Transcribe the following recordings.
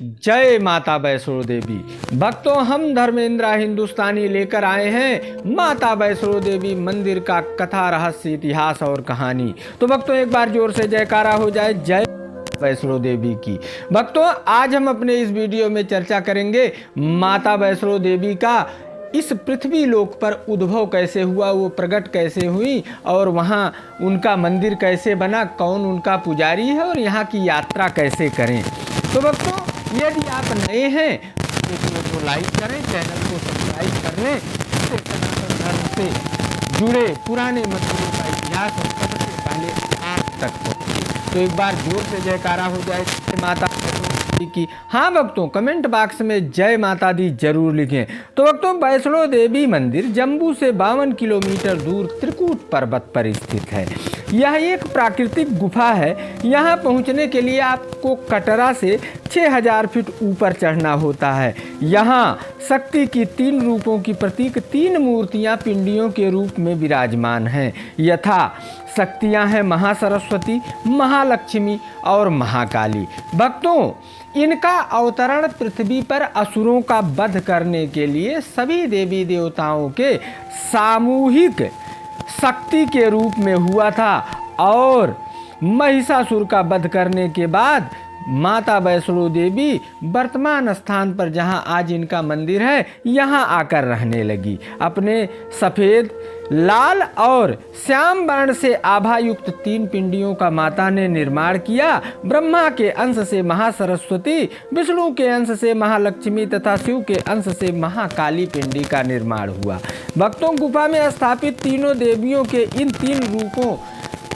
जय माता वैष्णो देवी। भक्तों, हम धर्मेंद्र हिंदुस्तानी लेकर आए हैं माता वैष्णो देवी मंदिर का कथा, रहस्य, इतिहास और कहानी। तो भक्तों, एक बार जोर से जयकारा हो जाए जय वैष्णो देवी की। भक्तों, आज हम अपने इस वीडियो में चर्चा करेंगे माता वैष्णो देवी का इस पृथ्वी लोक पर उद्भव कैसे हुआ, वो प्रकट कैसे हुई और वहाँ उनका मंदिर कैसे बना, कौन उनका पुजारी है और यहाँ की यात्रा कैसे करें। तो भक्तों, यदि आप नए हैं तो वीडियो को लाइक करें, चैनल को सब्सक्राइब कर लें, इससे सनातन धर्म से जुड़े पुराने मंदिरों का इतिहास और सबसे पहले आप तक हो। तो एक बार जोर से जयकारा हो जाए माता की। हाँ भक्तों, कमेंट बॉक्स में जय माता दी जरूर लिखें। तो भक्तों, वैष्णो देवी मंदिर जम्मू से 52 किलोमीटर दूर त्रिकूट पर्वत पर स्थित है। यह एक प्राकृतिक गुफा है। यहाँ पहुँचने के लिए आपको कटरा से 6000 फीट ऊपर चढ़ना होता है। यहाँ शक्ति की 3 रूपों की प्रतीक 3 मूर्तियाँ पिंडियों के रूप में विराजमान हैं। यथा शक्तियाँ हैं महासरस्वती, महालक्ष्मी और महाकाली। भक्तों, इनका अवतरण पृथ्वी पर असुरों का वध करने के लिए सभी देवी देवताओं के सामूहिक शक्ति के रूप में हुआ था और महिषासुर का वध करने के बाद माता वैष्णो देवी वर्तमान स्थान पर जहां आज इनका मंदिर है, यहां आकर रहने लगी। अपने सफ़ेद, लाल और श्याम वर्ण से आभायुक्त 3 पिंडियों का माता ने निर्माण किया। ब्रह्मा के अंश से महासरस्वती, विष्णु के अंश से महालक्ष्मी तथा शिव के अंश से महाकाली पिंडी का निर्माण हुआ। भक्तों, गुफा में स्थापित तीनों देवियों के इन 3 रूपों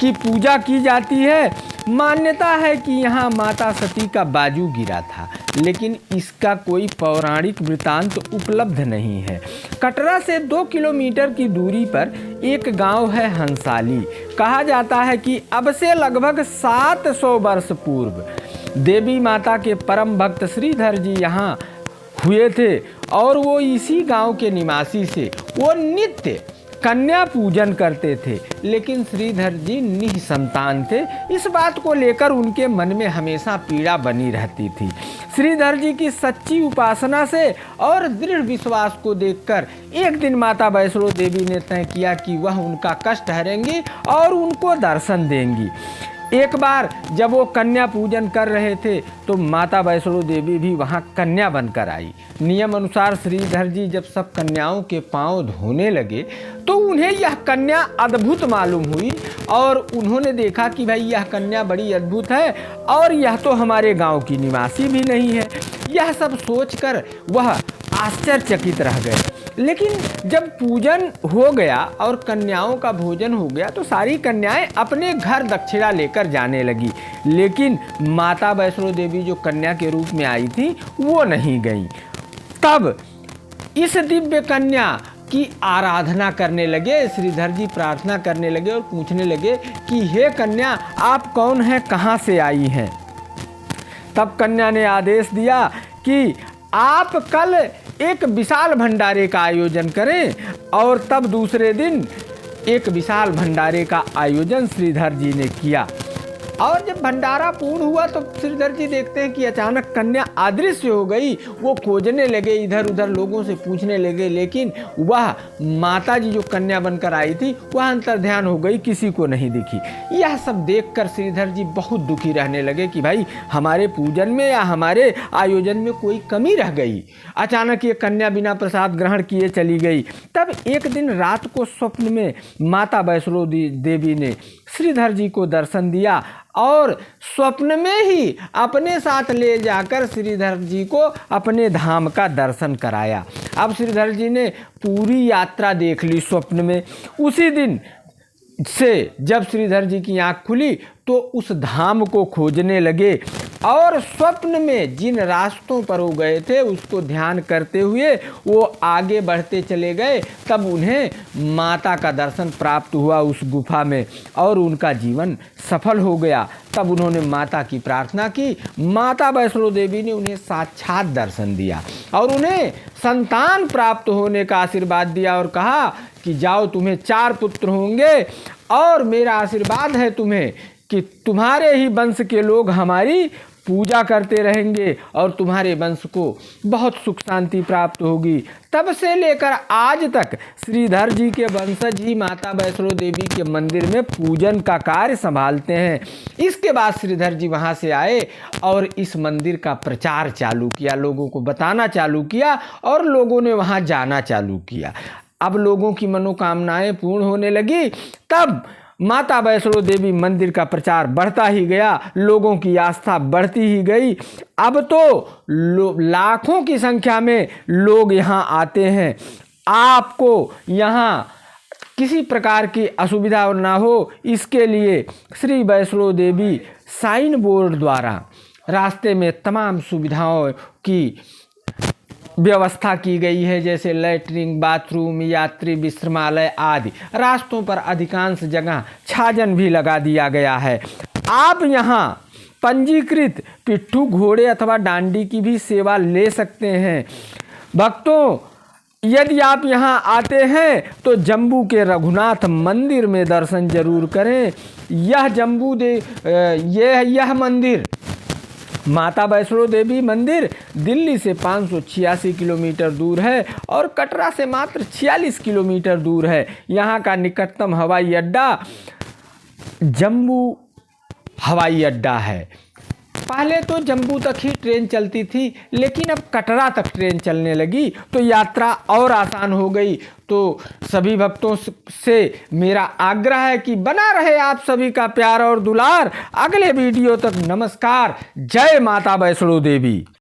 की पूजा की जाती है। मान्यता है कि यहाँ माता सती का बाजू गिरा था, लेकिन इसका कोई पौराणिक वृतांत उपलब्ध नहीं है। कटरा से 2 किलोमीटर की दूरी पर एक गांव है हंसाली। कहा जाता है कि अब से लगभग 700 वर्ष पूर्व देवी माता के परम भक्त श्रीधर जी यहाँ हुए थे और वो इसी गांव के निवासी से वो नित्य कन्या पूजन करते थे, लेकिन श्रीधर जी निसंतान थे। इस बात को लेकर उनके मन में हमेशा पीड़ा बनी रहती थी। श्रीधर जी की सच्ची उपासना से और दृढ़ विश्वास को देखकर एक दिन माता वैष्णो देवी ने तय किया कि वह उनका कष्ट हरेंगी और उनको दर्शन देंगी। एक बार जब वो कन्या पूजन कर रहे थे तो माता वैष्णो देवी भी वहाँ कन्या बनकर आई। नियम अनुसार श्रीधर जी जब सब कन्याओं के पांव धोने लगे तो उन्हें यह कन्या अद्भुत मालूम हुई और उन्होंने देखा कि भाई यह कन्या बड़ी अद्भुत है और यह तो हमारे गांव की निवासी भी नहीं है। यह सब सोचकर वह आश्चर्यचकित रह गए। लेकिन जब पूजन हो गया और कन्याओं का भोजन हो गया तो सारी कन्याएं अपने घर दक्षिणा लेकर जाने लगी, लेकिन माता वैष्णो देवी जो कन्या के रूप में आई थी वो नहीं गई। तब इस दिव्य कन्या की आराधना करने लगे। श्रीधर जी प्रार्थना करने लगे और पूछने लगे कि हे कन्या, आप कौन हैं, कहाँ से आई हैं। तब कन्या ने आदेश दिया कि आप कल एक विशाल भंडारे का आयोजन करें और तब दूसरे दिन एक विशाल भंडारे का आयोजन श्रीधर जी ने किया। और जब भंडारा पूर्ण हुआ तो श्रीधर जी देखते हैं कि अचानक कन्या अदृश्य हो गई। वो खोजने लगे, इधर उधर लोगों से पूछने लगे, लेकिन वह माता जी जो कन्या बनकर आई थी वह अंतर्ध्यान हो गई, किसी को नहीं दिखी। यह सब देखकर श्रीधर जी बहुत दुखी रहने लगे कि भाई हमारे पूजन में या हमारे आयोजन में कोई कमी रह गई। अचानक ये कन्या बिना प्रसाद ग्रहण किए चली गई। तब एक दिन रात को स्वप्न में माता वैष्णो देवी ने श्रीधर जी को दर्शन दिया और स्वप्न में ही अपने साथ ले जाकर श्रीधर जी को अपने धाम का दर्शन कराया। अब श्रीधर जी ने पूरी यात्रा देख ली स्वप्न में। उसी दिन से जब श्रीधर जी की आँख खुली तो उस धाम को खोजने लगे और स्वप्न में जिन रास्तों पर वो गए थे उसको ध्यान करते हुए वो आगे बढ़ते चले गए। तब उन्हें माता का दर्शन प्राप्त हुआ उस गुफा में और उनका जीवन सफल हो गया। तब उन्होंने माता की प्रार्थना की। माता वैष्णो देवी ने उन्हें साक्षात दर्शन दिया और उन्हें संतान प्राप्त होने का आशीर्वाद दिया और कहा कि जाओ, तुम्हें 4 पुत्र होंगे और मेरा आशीर्वाद है तुम्हें कि तुम्हारे ही वंश के लोग हमारी पूजा करते रहेंगे और तुम्हारे वंश को बहुत सुख शांति प्राप्त होगी। तब से लेकर आज तक श्रीधर जी के वंशज ही माता वैष्णो देवी के मंदिर में पूजन का कार्य संभालते हैं। इसके बाद श्रीधर जी वहाँ से आए और इस मंदिर का प्रचार चालू किया, लोगों को बताना चालू किया और लोगों ने वहाँ जाना चालू किया। अब लोगों की मनोकामनाएं पूर्ण होने लगी। तब माता वैष्णो देवी मंदिर का प्रचार बढ़ता ही गया, लोगों की आस्था बढ़ती ही गई। अब तो लाखों की संख्या में लोग यहाँ आते हैं। आपको यहाँ किसी प्रकार की असुविधा ना हो, इसके लिए श्री वैष्णो देवी साइन बोर्ड द्वारा रास्ते में तमाम सुविधाओं की व्यवस्था की गई है, जैसे लैट्रिन, बाथरूम, यात्री विश्रामालय आदि। रास्तों पर अधिकांश जगह छाजन भी लगा दिया गया है। आप यहाँ पंजीकृत पिट्ठू, घोड़े अथवा डांडी की भी सेवा ले सकते हैं। भक्तों, यदि आप यहाँ आते हैं तो जम्मू के रघुनाथ मंदिर में दर्शन जरूर करें। यह मंदिर माता वैष्णो देवी मंदिर दिल्ली से 586 किलोमीटर दूर है और कटरा से मात्र 46 किलोमीटर दूर है। यहाँ का निकटतम हवाई अड्डा जम्मू हवाई अड्डा है। पहले तो जम्मू तक ही ट्रेन चलती थी, लेकिन अब कटरा तक ट्रेन चलने लगी तो यात्रा और आसान हो गई। तो सभी भक्तों से मेरा आग्रह है कि बना रहे आप सभी का प्यार और दुलार। अगले वीडियो तक नमस्कार। जय माता वैष्णो देवी।